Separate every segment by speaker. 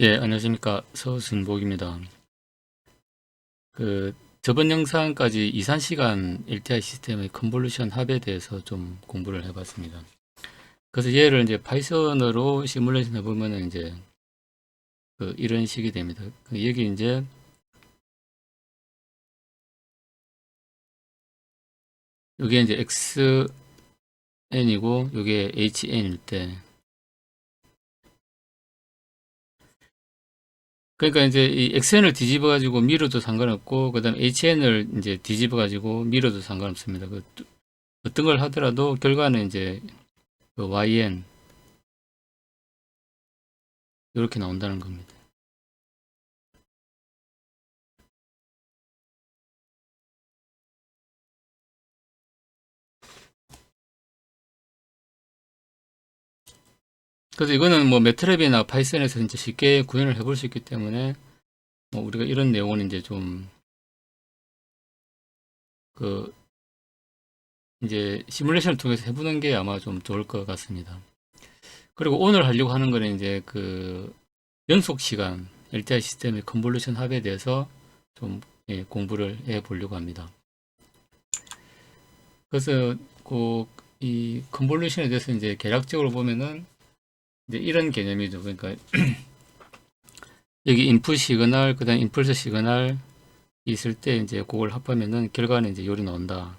Speaker 1: 예, 안녕하십니까. 서순복입니다. 저번 영상까지 이산시간 LTI 시스템의 컨볼루션 합에 대해서 좀 공부를 해봤습니다. 그래서 얘를 이제 파이썬으로 시뮬레이션 해보면은 이제 이런 식이 됩니다. 여기 이제 이게 이제 xn이고 이게 hn일 때, 그러니까 이제 이 xn을 뒤집어 가지고 밀어도 상관없고, 그 다음에 hn을 이제 뒤집어 가지고 밀어도 상관없습니다. 어떤 걸 하더라도 결과는 이제 yn 이렇게 나온다는 겁니다. 그래서 이거는 뭐 매트랩이나 파이썬에서 이제 쉽게 구현을 해볼 수 있기 때문에 뭐 우리가 이런 내용은 이제 좀 그 이제 시뮬레이션을 통해서 해보는 게 아마 좀 좋을 것 같습니다. 그리고 오늘 하려고 하는 거는 이제 연속 시간 LTI 시스템의 컨볼루션 합에 대해서 좀 공부를 해 보려고 합니다. 그래서 이 컨볼루션에 대해서 이제 개략적으로 보면은 이제 이런 개념이죠. 그러니까 여기 인풋 시그널, 그다음 임펄스 시그널 있을 때 이제 그걸 합하면은 결과는 이제 요리 나온다.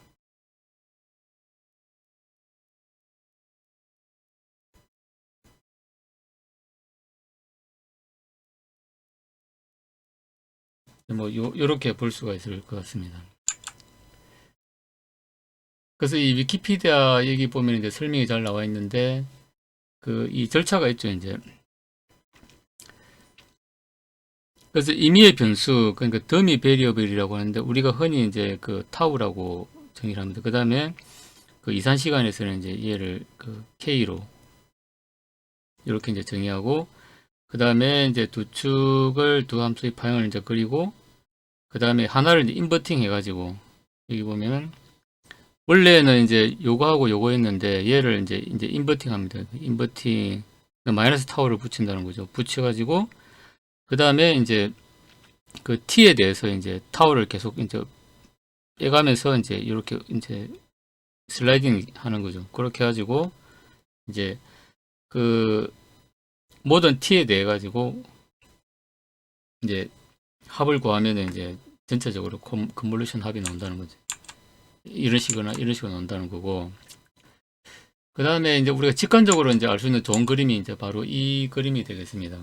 Speaker 1: 뭐 요렇게 볼 수가 있을 것 같습니다. 그래서 이 위키피디아 여기 보면 이제 설명이 잘 나와 있는데 이 절차가 있죠, 이제. 그래서 임의의 변수, 그러니까 더미 베리어블이라고 하는데 우리가 흔히 이제 타우라고 정의를 합니다. 그다음에 이산 시간에서는 이제 얘를 k로 이렇게 이제 정의하고, 그다음에 이제 두 축을 두 함수의 파형을 이제 그리고, 그다음에 하나를 이제 인버팅 해가지고 여기 보면은 원래는 이제 요거하고 요거였는데 얘를 이제 인버팅 합니다. 인버팅 마이너스 타워를 붙인다는 거죠. 붙여가지고 그 다음에 이제 t에 대해서 이제 타워를 계속 이제 빼가면서 이제 이렇게 이제 슬라이딩 하는 거죠. 그렇게 해가지고 이제 그 모든 t에 대해 가지고 이제 합을 구하면 이제 전체적으로 컨볼루션 합이 나온다는 거죠. 이런 식으로 나온다는 거고, 그 다음에 이제 우리가 직관적으로 이제 알 수 있는 좋은 그림이 이제 바로 이 그림이 되겠습니다.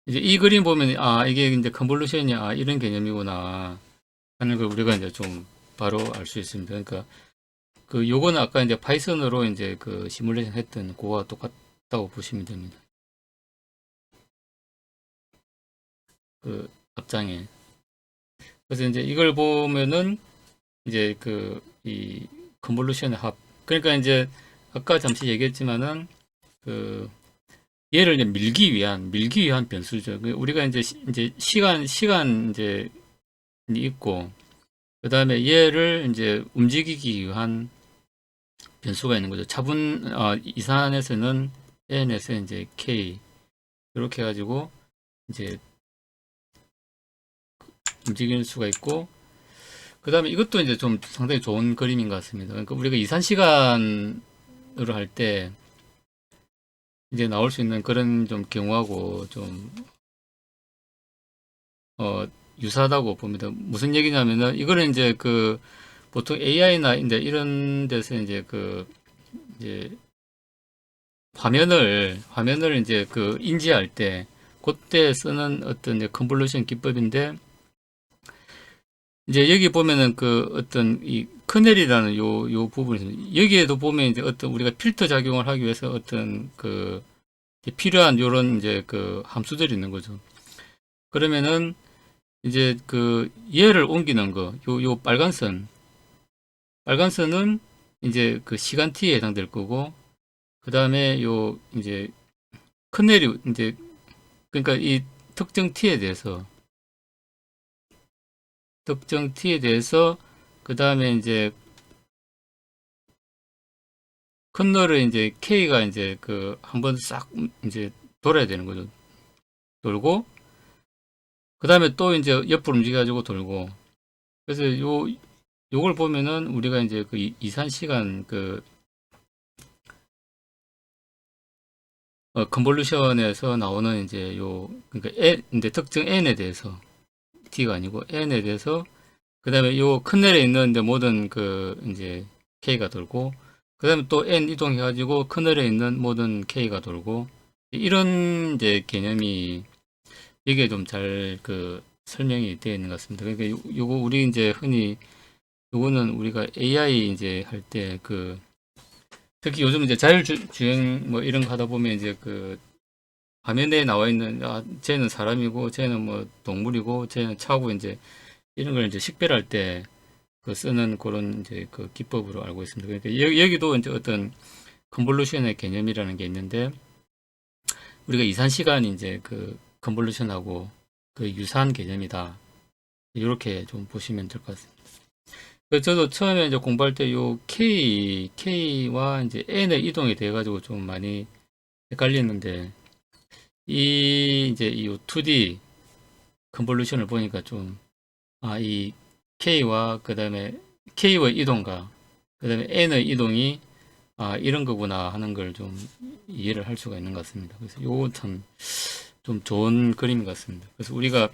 Speaker 1: 이제 이 그림 보면 이게 이제 컨볼루션이 이런 개념이구나 하는 걸 우리가 이제 좀 바로 알 수 있습니다. 그러니까 요거는 아까 이제 파이썬으로 이제 시뮬레이션 했던 그거와 똑같다고 보시면 됩니다. 앞장에. 그래서 이제 이걸 보면은 이제 이 컨볼루션의 합. 그러니까 이제 아까 잠시 얘기했지만은 그 얘를 이제 밀기 위한 변수죠. 우리가 이제 시간 이제 있고, 그 다음에 얘를 이제 움직이기 위한 변수가 있는 거죠. 이산에서는 n에서 이제 k 이렇게 해가지고 이제 움직일 수가 있고, 그 다음에 이것도 이제 좀 상당히 좋은 그림인 것 같습니다. 그러니까 우리가 이산 시간으로 할 때 이제 나올 수 있는 그런 좀 경우하고 좀 어, 유사하다고 봅니다. 무슨 얘기냐면은 이거는 이제 보통 AI나 이제 이런 데서 이제 화면을 이제 인지할 때 그때 쓰는 어떤 이제 컨볼루션 기법인데, 이제 여기 보면은 어떤 이 커넬이라는 요 부분이 있습니다. 여기에도 보면 이제 어떤 우리가 필터 작용을 하기 위해서 어떤 필요한 요런 이제 함수들이 있는 거죠. 그러면은 이제 얘를 옮기는 거, 요 빨간 선은 이제 시간 t에 해당될 거고, 그 다음에 요 이제 커넬이 이제 그러니까 이 특정 t에 대해서 그 다음에 이제 컨너를 이제 K가 이제 그 한번 싹 이제 돌아야 되는 거죠. 돌고 그 다음에 또 이제 옆으로 움직여가지고 돌고. 그래서 요걸 보면은 우리가 이제 그 이산 시간 그 컨볼루션에서 나오는 이제 그러니까 이제 특정 n에 대해서 t가 아니고 n에 대해서 그 다음에 요 큰넬에 있는 이제 모든 그 이제 k가 돌고 그 다음에 또 n 이동해가지고 큰넬에 있는 모든 k가 돌고 이런 이제 개념이 이게 좀 잘 그 설명이 되어 있는 것 같습니다. 그러니까 요거 우리 이제 흔히 요거는 우리가 AI 이제 할 때 그 특히 요즘 이제 자율주행 뭐 이런 거 하다 보면 이제 그 화면에 나와 있는 쟤는 사람이고 쟤는 뭐 동물이고 쟤는 차고 이제 이런 걸 이제 식별할 때 그 쓰는 그런 이제 그 기법으로 알고 있습니다. 그러니까 여기도 이제 어떤 컨볼루션의 개념이라는 게 있는데 우리가 이산 시간이 이제 그 컨볼루션하고 그 유사한 개념이다. 이렇게 좀 보시면 될 것 같습니다. 그래서 저도 처음에 이제 공부할 때 요 K와 이제 N의 이동에 대해 가지고 좀 많이 헷갈리는데 이 이제 이 2D 컨볼루션을 보니까 좀 이 K와 그다음에 K의 이동과 그다음에 N의 이동이 이런 거구나 하는 걸 좀 이해를 할 수가 있는 것 같습니다. 그래서 요거 참 좀 좋은 그림 같습니다. 그래서 우리가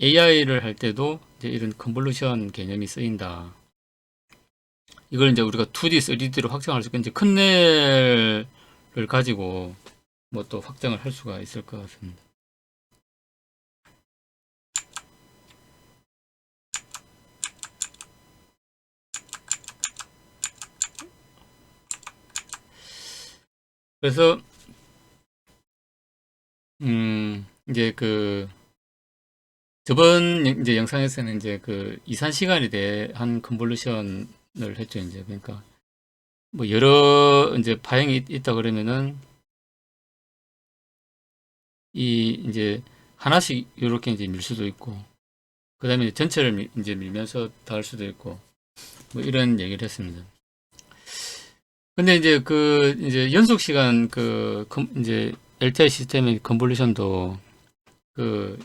Speaker 1: AI를 할 때도 이제 이런 컨볼루션 개념이 쓰인다. 이걸 이제 우리가 2D, 3D로 확장할 수 있고 이제 큰 넬을 가지고 뭐 또 확장을 할 수가 있을 것 같습니다. 그래서 이제 그 저번 이제 영상에서는 이제 그 이산 시간에 대한 컨볼루션을 했죠. 이제 그러니까 뭐 여러 이제 파행이 있다 그러면은 이 이제 하나씩 이렇게 이제 밀 수도 있고 그다음에 전체를 이제 밀면서 다 할 수도 있고 뭐 이런 얘기를 했습니다. 근데 이제 그 이제 연속 시간 이제 LTI 시스템의 컨볼루션도 그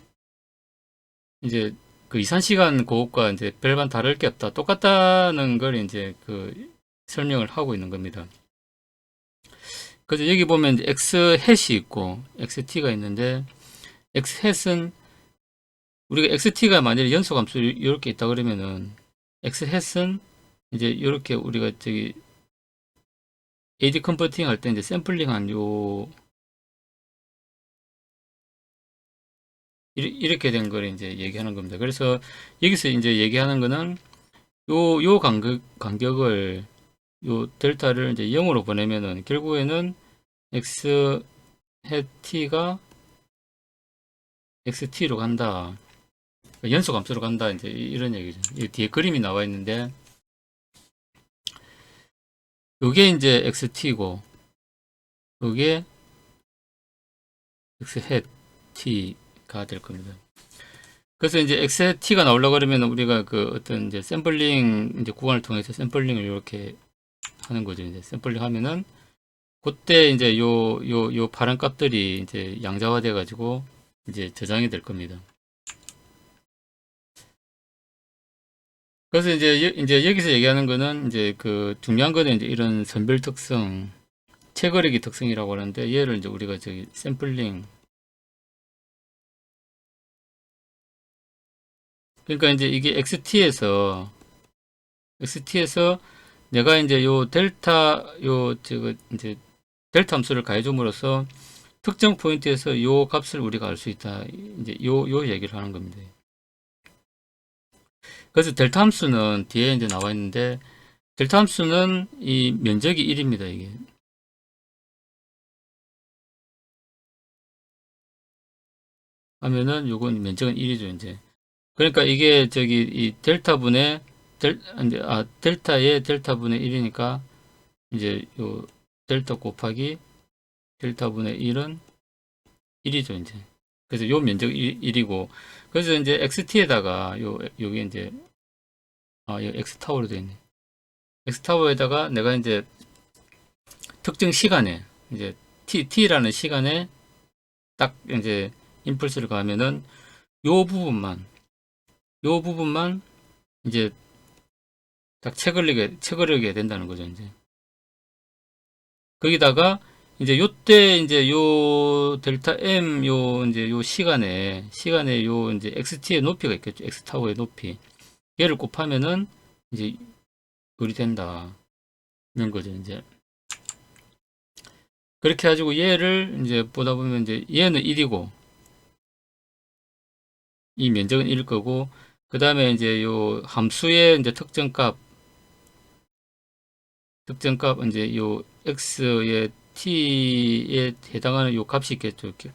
Speaker 1: 이제 그 이산 시간 그것과 이제 별반 다를 게 없다. 똑같다는 걸 이제 그 설명을 하고 있는 겁니다. 그래서 여기 보면 이제 X 햇이 있고 XT가 있는데 X 햇은 우리가 XT가 만약에 연속 함수 이렇게 있다 그러면은 X 햇은 이제 이렇게 우리가 저기 AD 컨버팅 할 때 이제 샘플링한 이렇게 된 걸 이제 얘기하는 겁니다. 그래서 여기서 이제 얘기하는 거는 요 간격을 요 델타를 이제 0으로 보내면은 결국에는 x 해 t가 xt로 간다. 연속 함수로 간다. 이제 이런 얘기죠. 이 뒤에 그림이 나와 있는데 요게 이제 xt고 요게 x 해 t가 될 겁니다. 그래서 이제 x 해 t가 나오려고 그러면 우리가 그 어떤 이제 샘플링 이제 구간을 통해서 샘플링을 이렇게 하는 거죠. 이제 샘플링 하면은 그때 이제 요 파란 값들이 이제 양자화돼 가지고 이제 저장이 될 겁니다. 그래서 이제 여기서 얘기하는 거는 이제 그 중요한 거는 이제 이런 선별 특성, 체거리기 특성이라고 하는데 얘를 이제 우리가 저기 샘플링 그러니까 이제 이게 XT에서 내가 이제 요 델타 저거 이제 델타 함수를 가해줌으로써 특정 포인트에서 요 값을 우리가 알 수 있다. 이제 요 얘기를 하는 겁니다. 그래서 델타 함수는 뒤에 이제 나와 있는데 델타 함수는 이 면적이 1입니다. 이게 하면은 요건 면적은 1이죠. 이제 그러니까 이게 저기 이 델타분의 이제 델타의 델타분의 1이니까 이제 요 델타 곱하기 델타분의 1은 1이죠. 이제 그래서 요 면적 1이고 그래서 이제 xt에다가 요게 이제 요 x타워로 되어 있네. x타워에다가 내가 이제 특정 시간에 이제 t라는 시간에 딱 이제 임펄스를 가하면은 요 부분만 이제 딱 체결하게 된다는 거죠. 이제 거기다가 이제 요때 이제 요 델타 M 요 이제 요 시간에 요 이제 XT의 높이가 있겠죠. X 타워의 높이. 얘를 곱하면은 이제 요리 된다는 거죠. 이제 그렇게 가지고 얘를 이제 보다 보면 이제 얘는 1이고 이 면적은 1일 거고 그 다음에 이제 요 함수의 이제 특정값 이제 요 x의 t에 해당하는 요 값이 있겠죠. 이렇게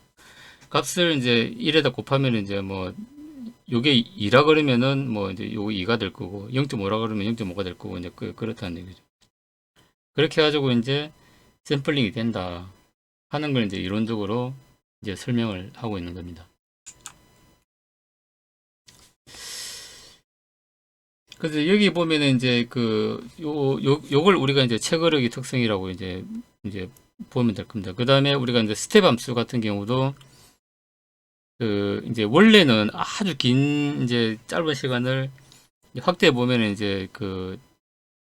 Speaker 1: 값을 이제 1에다 곱하면 이제 뭐 요게 2라 그러면은 뭐 이제 요거 2가 될 거고 0.5라 그러면 0.5가 될 거고 이제 그렇다는 얘기죠. 그렇게 해가지고 이제 샘플링이 된다 하는 걸 이제 이론적으로 이제 설명을 하고 있는 겁니다. 그래서 여기 보면은 이제 요걸 우리가 이제 체거르기 특성이라고 이제 보면 될 겁니다. 그 다음에 우리가 이제 스텝 함수 같은 경우도 이제 원래는 아주 긴 이제 짧은 시간을 확대해 보면은 이제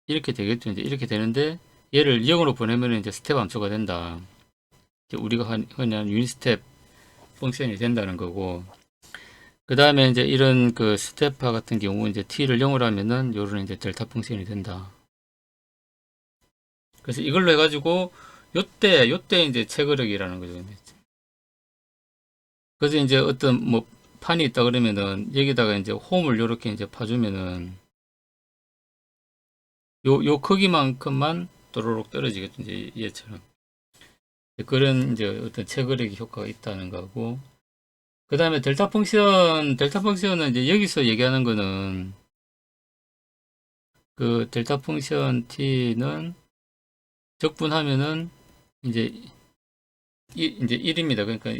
Speaker 1: 이렇게 되겠죠. 이제 이렇게 되는데 얘를 0으로 보내면 이제 스텝 함수가 된다. 이제 우리가 흔히 하는 유닛 스텝 펑션이 된다는 거고. 그 다음에 이제 이런 스텝파 같은 경우 이제 t를 0으로 하면은 요런 이제 델타 펑션이 된다. 그래서 이걸로 해가지고 요때 이제 체거력이라는 거죠. 그래서 이제 어떤 뭐 판이 있다 그러면은 여기다가 이제 홈을 요렇게 이제 파주면은 요 크기만큼만 또로록 떨어지겠죠. 이제 얘처럼. 그런 이제 어떤 체거력이 효과가 있다는 거고. 그 다음에 델타 펑션은 이제 여기서 얘기하는 거는 델타 펑션 t는 적분하면은 이제 이제 1입니다. 그러니까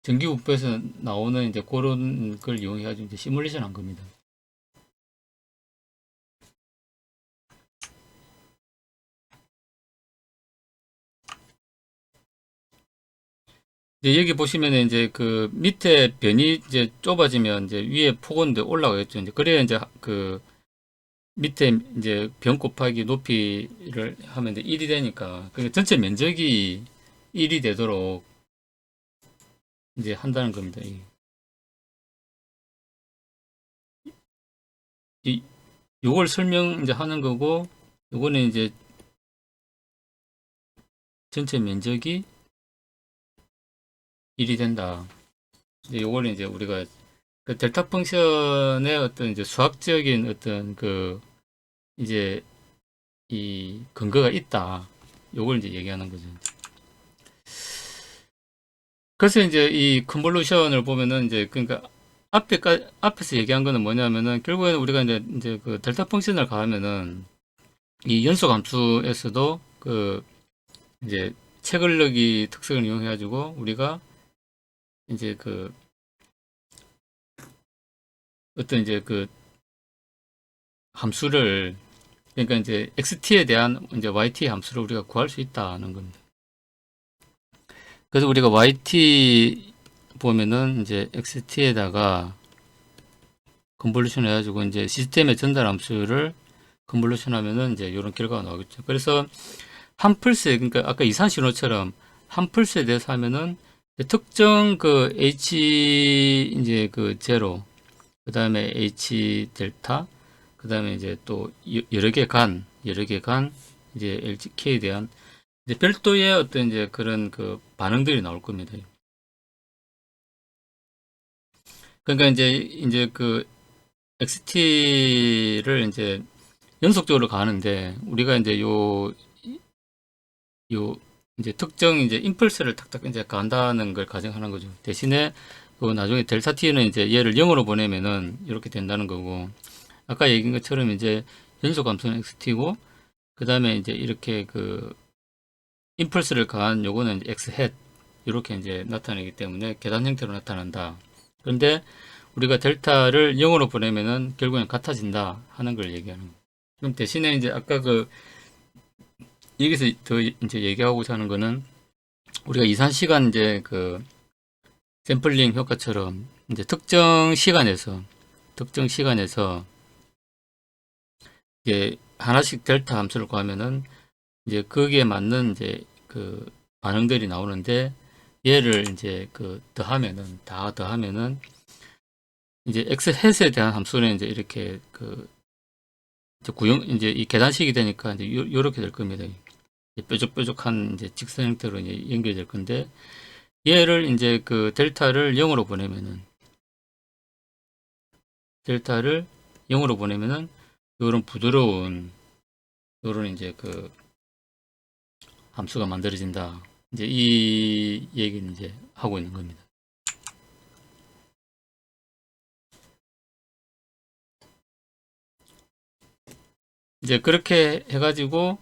Speaker 1: 전기분포에서 나오는 이제 그런 걸 이용해 가지고 이제 시뮬레이션 한 겁니다. 이제 여기 보시면은 이제 밑에 변이 이제 좁아지면 이제 위에 폭은 이제 올라가겠죠. 이제 그래야 이제 밑에 이제 변 곱하기 높이를 하면 이제 1이 되니까 전체 면적이 1이 되도록 이제 한다는 겁니다. 요걸 설명 이제 하는 거고 요거는 이제 전체 면적이 1이 된다. 이제 요거는 이제 우리가 델타 펑션의 어떤 이제 수학적인 어떤 이제 이 근거가 있다. 요걸 이제 얘기하는 거죠. 그래서 이제 이 컨볼루션을 보면은 이제 그러니까 앞에서 얘기한 거는 뭐냐면은 결국에는 우리가 이제 델타 펑션을 가하면은 이 연속 함수에서도 이제 체결력이 특성을 이용해 가지고 우리가 이제 어떤 이제 함수를 그러니까 이제 XT에 대한 이제 YT 함수를 우리가 구할 수 있다는 겁니다. 그래서 우리가 YT 보면은 이제 XT에다가 컨볼루션 해가지고 이제 시스템의 전달 함수를 컨볼루션 하면은 이제 이런 결과가 나오겠죠. 그래서 한 플스에, 그러니까 아까 이산 신호처럼 한 플스에 대해서 하면은 특정 H 이제 제로, 그 다음에 H 델타, 그 다음에 이제 또 여러 개 간 이제 LK에 대한 이제 별도의 어떤 이제 그런 반응들이 나올 겁니다. 그러니까 이제 XT를 이제 연속적으로 가는데 우리가 이제 이제 특정 이제 임펄스를 탁탁 이제 간다는 걸 가정하는 거죠. 대신에 나중에 델타 t는 이제 얘를 0으로 보내면은 이렇게 된다는 거고 아까 얘기한 것처럼 이제 연속 함수는 XT고 그 다음에 이제 이렇게 임펄스를 가한 요거는 이제 X 헷 이렇게 이제 나타내기 때문에 계단 형태로 나타난다. 그런데 우리가 델타를 0으로 보내면은 결국엔 같아진다 하는 걸 얘기하는 거예요. 그럼 대신에 이제 아까 여기서 더 이제 얘기하고자 하는 거는 우리가 이산 시간 이제 그 샘플링 효과처럼 이제 특정 시간에서 이제 하나씩 델타 함수를 구하면은 이제 거기에 맞는 이제 그 반응들이 나오는데 얘를 이제 그 다 더하면은 이제 x 햇에 대한 함수는 이제 이렇게 그 이제 이제 이 계단식이 되니까 이제 요렇게 될 겁니다. 이제 뾰족뾰족한 이제 직선 형태로 이제 연결될 건데 얘를 이제 그 델타를 0으로 보내면은 요런 부드러운 요런 이제 그 함수가 만들어진다. 이제 이 얘기는 이제 하고 있는 겁니다. 이제 그렇게 해가지고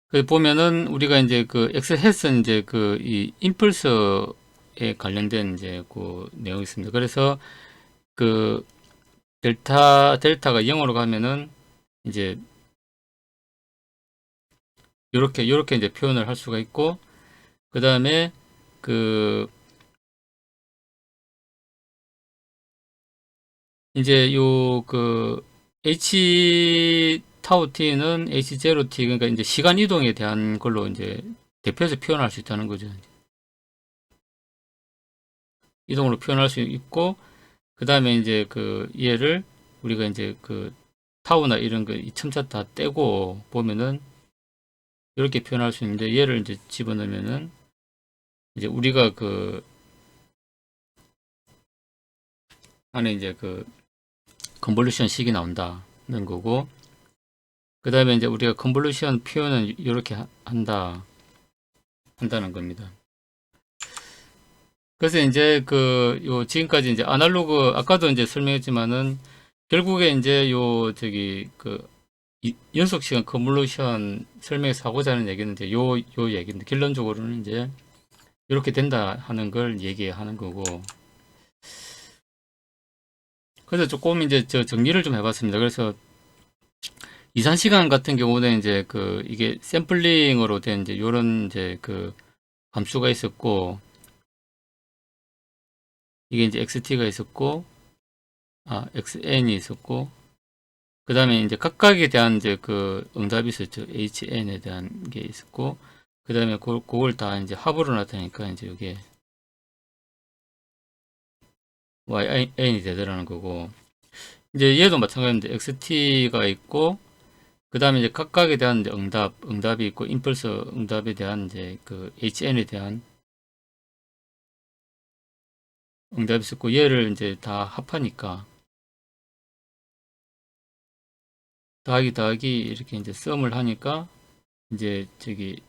Speaker 1: 그 보면은 우리가 이제 그 엑스햇은 이제 그 이 임펄스에 관련된 이제 그 내용이 있습니다. 그래서 그 델타가 0으로 가면은 이제 요렇게 이제 표현을 할 수가 있고 그 다음에 그 이제 요 그 h 타우 t는 h0 t 그러니까 이제 시간 이동에 대한 걸로 이제 대표해서 표현할 수 있다는 거죠. 이동으로 표현할 수 있고 그 다음에 이제 그 얘를 우리가 이제 그 타우나 이런 거 이 첨자 다 떼고 보면은 이렇게 표현할 수 있는데 얘를 이제 집어넣으면은 이제 우리가 그 안에 이제 그 컨볼루션 식이 나온다는 거고 그 다음에 이제 우리가 컨볼루션 표현은 이렇게 한다는 겁니다. 그래서 이제 그 요 지금까지 이제 아날로그 아까도 이제 설명했지만은 결국에 이제 요 저기 그 연속 시간 컨볼루션 설명해서 하고자 하는 얘기는 이제 요 얘기인데 결론적으로는 이제 이렇게 된다 하는 걸 얘기하는 거고 그래서 조금 이제 저 정리를 좀 해봤습니다. 그래서 이산 시간 같은 경우는 이제 그 이게 샘플링으로 된 이제 요런 이제 그 함수가 있었고 이게 이제 xt가 있었고 xn이 있었고 그 다음에 이제 각각에 대한 이제 그 응답이 있었죠. hn에 대한 게 있었고 그 다음에 그걸 다 이제 합으로 나타내니까 이제 이게 yn이 되더라는 거고 이제 얘도 마찬가지인데 xt가 있고 그 다음에 이제 각각에 대한 이제 응답이 있고 임펄스 응답에 대한 이제 그 hn에 대한 응답이 있었고 얘를 이제 다 합하니까 더하기 이렇게 이제 썸을 하니까 이제 저기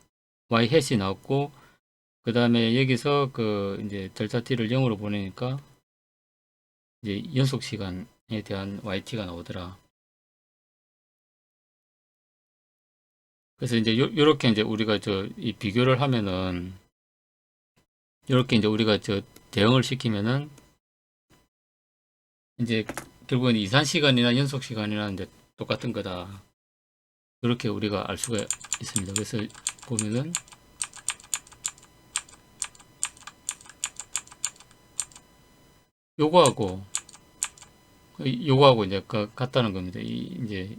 Speaker 1: y 해시 나왔고 그 다음에 여기서 그 이제 델타 t를 0으로 보내니까 이제 연속 시간에 대한 yt가 나오더라. 그래서 이제 요렇게 이제 우리가 이 비교를 하면은 요렇게 이제 우리가 대응을 시키면은 이제 결국은 이산 시간이나 연속 시간이나 이제 똑같은 거다. 이렇게 우리가 알 수가 있습니다. 그래서 보면은 요거하고 이제 같다는 겁니다. 이제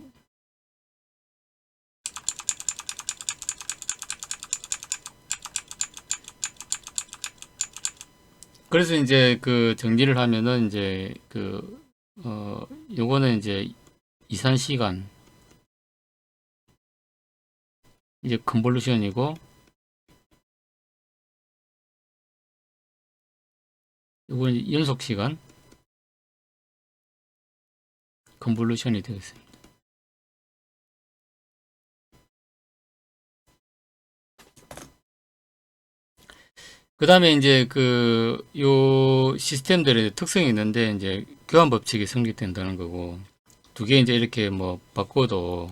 Speaker 1: 그래서 이제 그 정리를 하면은 이제 요거는 이제 이산 시간 이제 컨볼루션이고 요거는 연속 시간 컨볼루션이 되겠습니다. 그 다음에 이제 요 시스템들의 특성이 있는데 이제 교환 법칙이 성립된다는 거고 두 개 이제 이렇게 뭐 바꿔도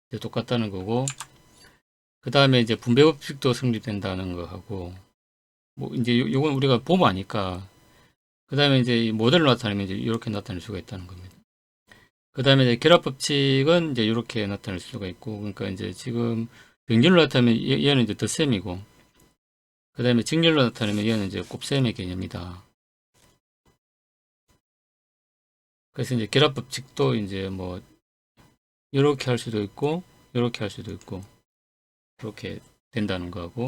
Speaker 1: 이제 똑같다는 거고 그 다음에 이제 분배 법칙도 성립된다는 거 하고 뭐 이제 요건 우리가 보면 아니까 그 다음에 이제 이 모델로 나타내면 이제 이렇게 나타낼 수가 있다는 겁니다. 그 다음에 결합 법칙은 이제 이렇게 나타낼 수가 있고, 그러니까 이제 지금 병렬로 나타내면 얘는 이제 덧셈이고, 그 다음에 직렬로 나타내면 얘는 이제 곱셈의 개념이다. 그래서 이제 결합 법칙도 이제 뭐 이렇게 할 수도 있고, 이렇게 할 수도 있고, 이렇게 된다는 거고.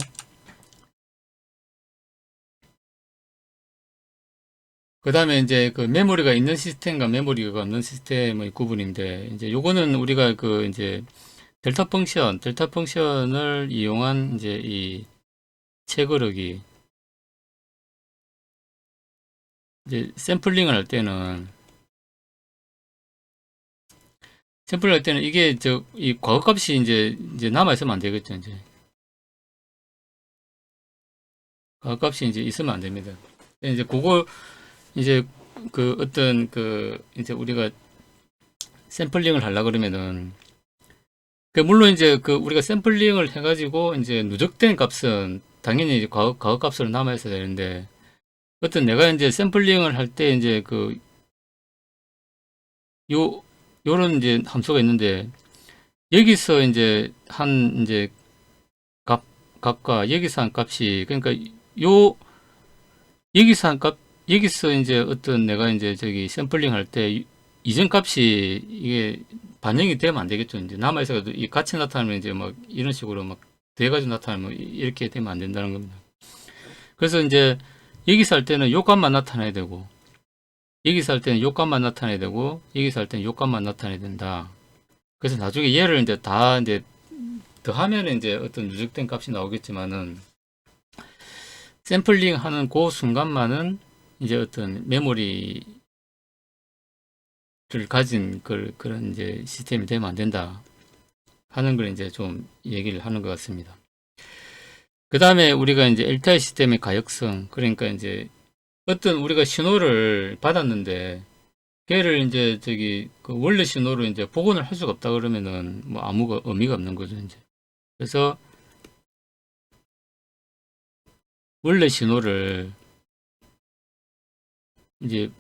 Speaker 1: 그 다음에 이제 그 메모리가 있는 시스템과 메모리가 없는 시스템의 구분인데, 이제 요거는 우리가 그 이제 델타 펑션을 이용한 이제 이 체거르기, 이제 샘플링 할 때는 이게 이 과거값이 이제 남아있으면 안 되겠죠, 이제. 과거값이 이제 있으면 안 됩니다. 이제 그걸 이제 그 어떤 그 이제 우리가 샘플링을 하려 그러면은 그 물론 이제 그 우리가 샘플링을 해가지고 이제 누적된 값은 당연히 이제 과거 값으로 남아 있어야 되는데 어떤 내가 이제 샘플링을 할 때 이제 그 요런 이제 함수가 있는데 여기서 이제 한 이제 값과 여기서 한 값이 그러니까 요 여기서 한 값 여기서 이제 어떤 내가 이제 저기 샘플링 할 때 이전 값이 이게 반영이 되면 안 되겠죠. 이제 남아 있어도 이 같이 나타나면 이제 막 이런 식으로 막 돼가지고 나타나면 이렇게 되면 안 된다는 겁니다. 그래서 이제 여기서 할 때는 요 값만 나타나야 되고 여기서 할 때는 요 값만 나타나야 되고 여기서 할 때는 요 값만 나타나야 된다. 그래서 나중에 얘를 이제 다 이제 더하면 이제 어떤 누적된 값이 나오겠지만은 샘플링 하는 그 순간만은 이제 어떤 메모리를 가진 그런 이제 시스템이 되면 안 된다 하는 걸 이제 좀 얘기를 하는 것 같습니다. 그 다음에 우리가 이제 LTI 시스템의 가역성, 그러니까 이제 어떤 우리가 신호를 받았는데 걔를 이제 저기 그 원래 신호로 이제 복원을 할 수가 없다 그러면은 뭐 아무 의미가 없는 거죠, 이제. 그래서 원래 신호를 이제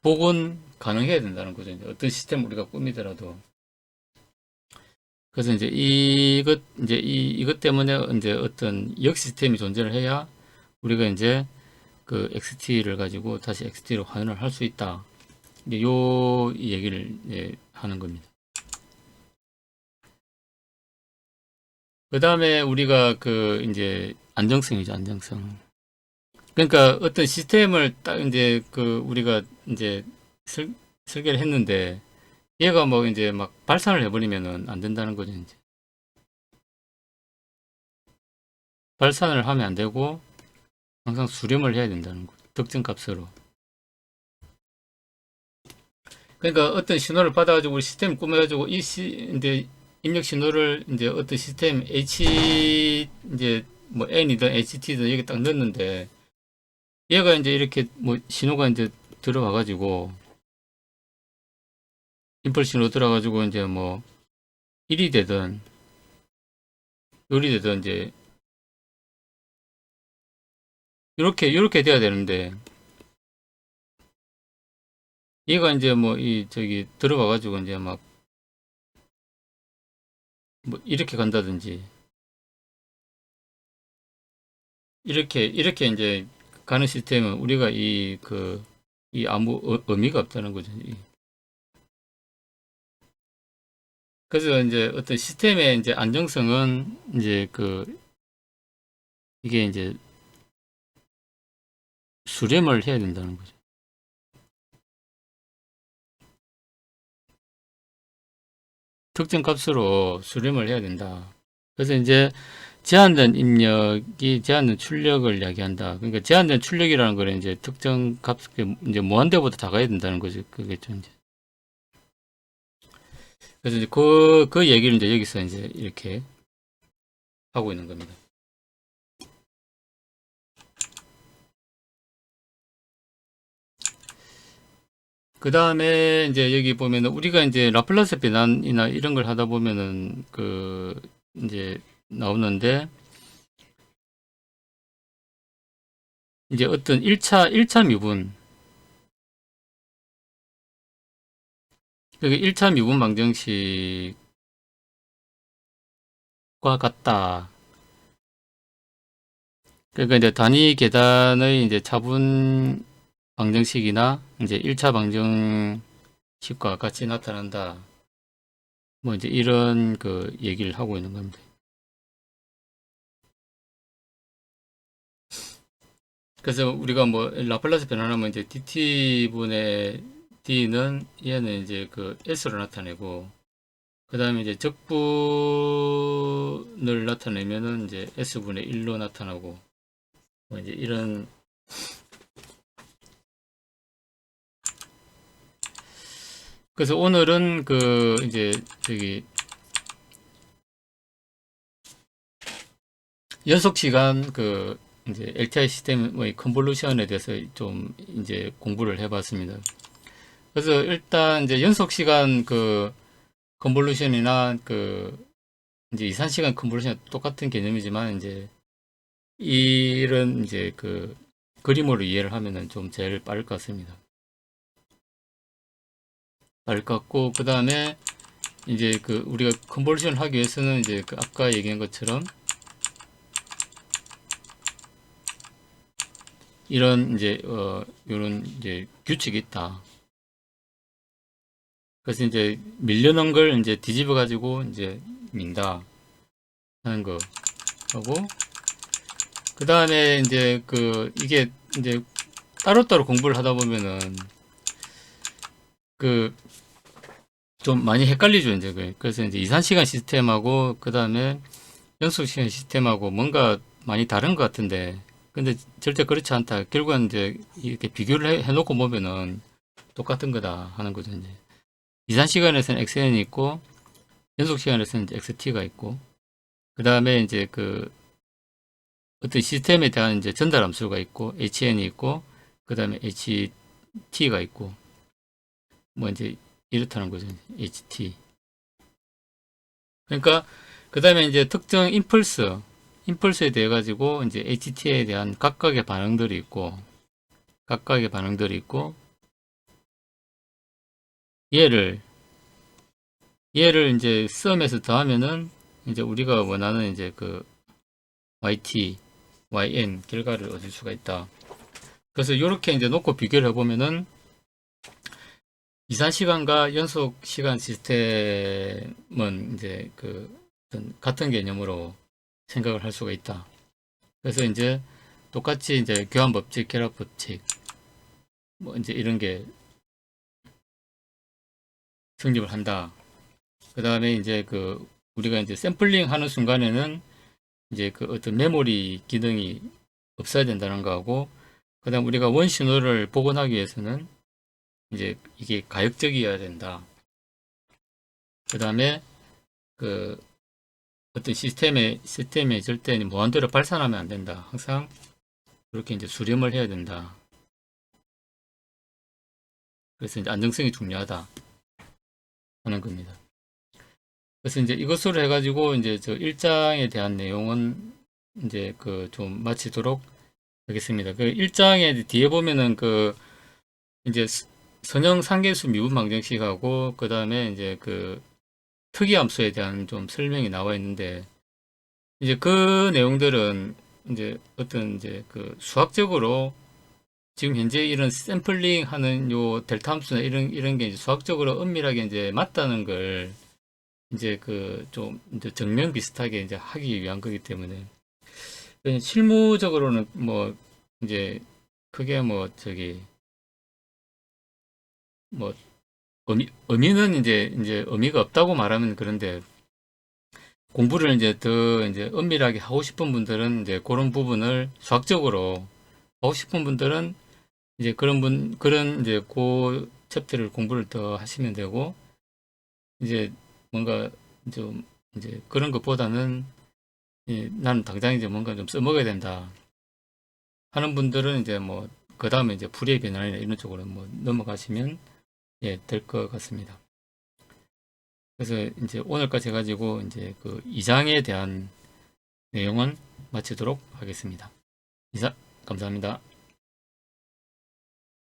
Speaker 1: 복원 가능해야 된다는 거죠. 이제 어떤 시스템 우리가 꾸미더라도. 그래서 이제 이것 때문에 이제 어떤 역 시스템이 존재를 해야 우리가 이제 그 XT를 가지고 다시 XT로 환원을 할 수 있다. 이제 요 얘기를 이제 하는 겁니다. 그 다음에 우리가 그 이제 안정성이죠, 안정성. 그러니까 어떤 시스템을 딱 이제 그 우리가 이제 설계를 했는데 얘가 뭐 이제 막 발산을 해버리면은 안 된다는 거죠, 이제. 발산을 하면 안 되고 항상 수렴을 해야 된다는 거죠. 특정 값으로. 그러니까 어떤 신호를 받아가지고 우리 시스템을 꾸며가지고 이제 입력 신호를 이제 어떤 시스템 이제 뭐 N이든 HT든 여기 딱 넣었는데 얘가 이제 이렇게 뭐 신호가 이제 들어와가지고 인풋 신호 들어가지고 이제 뭐 1이 되든 0이 되든 이제 이렇게 돼야 되는데 얘가 이제 뭐 이 저기 들어와가지고 이제 막 뭐 이렇게 간다든지 이렇게 이제 가는 시스템은 우리가 이 아무 의미가 없다는 거죠. 그래서 이제 어떤 시스템의 이제 안정성은 이제 이게 이제 수렴을 해야 된다는 거죠. 특정 값으로 수렴을 해야 된다. 그래서 이제 제한된 입력이 제한된 출력을 이야기한다. 그러니까 제한된 출력이라는 거는 이제 특정 값, 이제 무한대보다 다 가야 된다는 거죠. 그겠죠, 이제. 그래서 이제 그 얘기를 이제 여기서 이제 이렇게 하고 있는 겁니다. 그 다음에 이제 여기 보면은 우리가 이제 라플라스 변환이나 이런 걸 하다 보면은 이제 나오는데 이제 어떤 1차 미분 여기 1차 미분 방정식과 같다. 그러니까 이제 단위 계단의 이제 차분 방정식이나 이제 1차 방정식과 같이 나타난다. 뭐 이제 이런 그 얘기를 하고 있는 겁니다. 그래서 우리가 뭐 라플라스 변환하면 이제 dt분의 d는 얘는 이제 그 s로 나타내고, 그 다음에 이제 적분을 나타내면은 이제 s분의 1로 나타나고, 뭐 이제 이런. 그래서 오늘은 그 이제 저기 연속 시간 그 이제 LTI 시스템의 컨볼루션에 대해서 좀 이제 공부를 해봤습니다. 그래서 일단 이제 연속 시간 그 컨볼루션이나 그 이제 이산 시간 컨볼루션 똑같은 개념이지만 이제 이런 이제 그 그림으로 이해를 하면은 좀 제일 빠를 것 같습니다. 빠를 것 같고, 그 다음에 이제 그 우리가 컨볼루션을 하기 위해서는 이제 그 아까 얘기한 것처럼 이런 이제 요런 이제 규칙이 있다. 그래서 이제 밀려놓은 걸 이제 뒤집어 가지고 이제 민다 하는 거 하고, 그 다음에 이제 그 이게 이제 따로따로 공부를 하다 보면은 그 좀 많이 헷갈리죠 이제. 그래서 이제 이산시간 시스템하고 그 다음에 연속시간 시스템하고 뭔가 많이 다른 것 같은데, 근데 절대 그렇지 않다. 결국은 이제 이렇게 비교를 해놓고 보면은 똑같은 거다 하는 거죠 이제. 이산시간에서는 xn이 있고 연속시간에서는 이제 xt가 있고, 그 다음에 이제 그 어떤 시스템에 대한 이제 전달 함수가 있고 hn이 있고, 그 다음에 ht가 있고, 뭐 이제 이렇다는 거죠 ht. 그러니까 그 다음에 이제 특정 임펄스에 대해 가지고 이제 ht에 대한 각각의 반응들이 있고, 얘를 이제 썸에서 더하면은 이제 우리가 원하는 이제 그 yt, yn 결과를 얻을 수가 있다. 그래서 이렇게 이제 놓고 비교를 해보면은 이산 시간과 연속 시간 시스템은 이제 그 같은 개념으로 생각을 할 수가 있다. 그래서 이제 똑같이 이제 교환 법칙, 결합 법칙, 뭐 이제 이런 게 성립을 한다. 그 다음에 이제 그 우리가 이제 샘플링 하는 순간에는 이제 그 어떤 메모리 기능이 없어야 된다는 거하고, 그 다음 우리가 원 신호를 복원하기 위해서는 이제 이게 가역적이어야 된다. 그 다음에 그 어떤 시스템에 절대 무한대로 발산하면 안 된다. 항상 그렇게 이제 수렴을 해야 된다. 그래서 이제 안정성이 중요하다 하는 겁니다. 그래서 이제 이것으로 해가지고 이제 저 1장에 대한 내용은 이제 그 좀 마치도록 하겠습니다. 그 1장에 뒤에 보면은 그 이제 선형 상계수 미분 방정식하고 그 다음에 이제 그 특이함수에 대한 좀 설명이 나와 있는데, 이제 그 내용들은 이제 어떤 이제 그 수학적으로 지금 현재 이런 샘플링 하는 요 델타 함수나 이런 게 이제 수학적으로 엄밀하게 이제 맞다는 걸 이제 그 좀 이제 정면 비슷하게 이제 하기 위한 거기 때문에, 실무적으로는 뭐 이제 크게 뭐 저기 뭐 의미는 이제 의미가 없다고 말하면 그런데, 공부를 이제 더 이제 엄밀하게 하고 싶은 분들은 이제 그런 부분을 수학적으로 하고 싶은 분들은 이제 그런 이제 그 챕터를 공부를 더 하시면 되고, 이제 뭔가 좀 이제 그런 것보다는 나는 당장 이제 뭔가 좀 써먹어야 된다 하는 분들은 이제 뭐 그 다음에 이제 풀이의 변환이나 이런 쪽으로 뭐 넘어가시면 될 것 같습니다. 그래서 이제 오늘까지 해가지고 이제 그 2장에 대한 내용은 마치도록 하겠습니다. 이상 감사합니다.